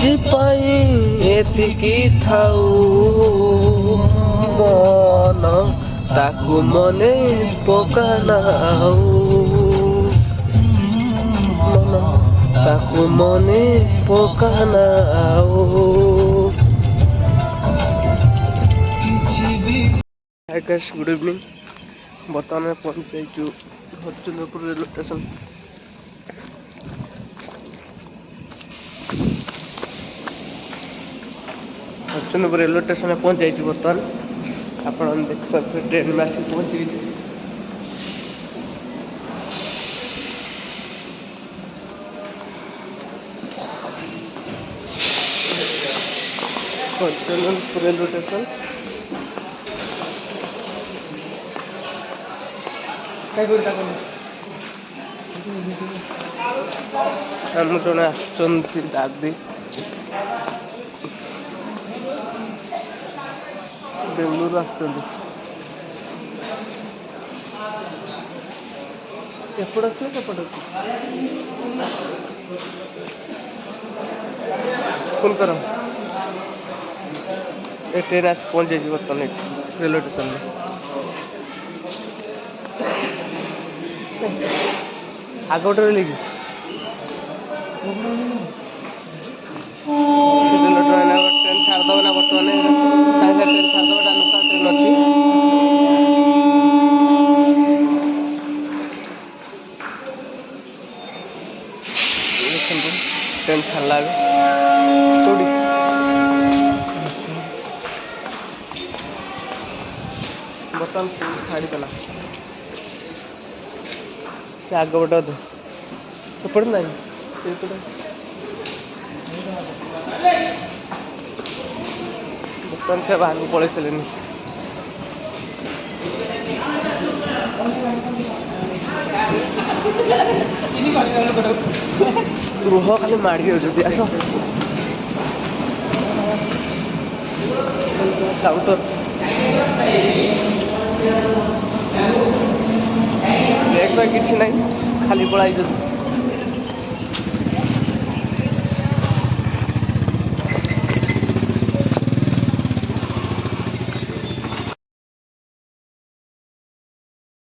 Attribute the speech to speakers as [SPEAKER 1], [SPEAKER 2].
[SPEAKER 1] ଆଜି ପାଇଁ ଏତିକି ଥାଉ ମନ ତାକୁ ମନେ ପକାନା ଆଉ ମନ ତାକୁ ମନେ ପକାନା ଆଉ। High guys, good evening. ବର୍ତ୍ତମାନ ପହଞ୍ଚିଯାଇଛୁ ହରିଚନ୍ଦ୍ରପୁର ରେଲୱେ ଷ୍ଟେସନ। ହରିଚନ୍ଦ୍ରପୁର ରେଲୱେ ଷ୍ଟେସନରେ ପହଞ୍ଚିଯାଇଛି ବର୍ତ୍ତମାନ। ଆପଣ ଦେଖିପାରୁଥିବେ ଟ୍ରେନ୍ ଆସିକି ପହଞ୍ଚିଯାଇଛି। ହରିଚନ୍ଦ୍ରପୁର ରେଲୱେ ଷ୍ଟେସନ। ଆମ ଜଣେ ଆସୁଛନ୍ତି ଦାଦି, ବେଙ୍ଗଲୋରୁ ଆସୁଛନ୍ତି। ଏପଟେ ଅଛି ସେପଟେ ଅଛି ଫୋନ୍ କର। ଏ ଟ୍ରେନ୍ ଆସି ପହଞ୍ଚିଯାଇଛି ବର୍ତ୍ତମାନ ଏଠି ରେଲୱେ ଷ୍ଟେସନରେ। ଆଗ ଗୋଟେ ରହିଲେ କି ଟ୍ରେନ୍ ଛାଡ଼ିଦେବ ନା ବର୍ତ୍ତମାନ ସାଙ୍ଗେ ଟ୍ରେନ୍ ଛାଡ଼ିଦେବ। ଏଟା ଲୋକାଲ୍ ଟ୍ରେନ୍ ଅଛି। ଦେଖନ୍ତୁ ଟ୍ରେନ୍ ଛାଡ଼ିଲା ଏବେ। କୋଉଠି ବର୍ତ୍ତମାନ ଛାଡ଼ିଦେଲା। ସେ ଆଗ ପଟେ ଅଧେ ସେପଟେ ନାହିଁ, ସେପଟେ ବର୍ତ୍ତମାନ ସେ ବାହାରକୁ ପଳେଇ ସାରିଲେଣି। ରୁହ, ଖାଲି ମାଡ଼ି ଯାଉଛନ୍ତି। ଆସ କାଉଣ୍ଟର ବ୍ରେକ୍ ଫ୍ରେକ୍ କିଛି ନାହିଁ, ଖାଲି ପଳାଇଛନ୍ତି।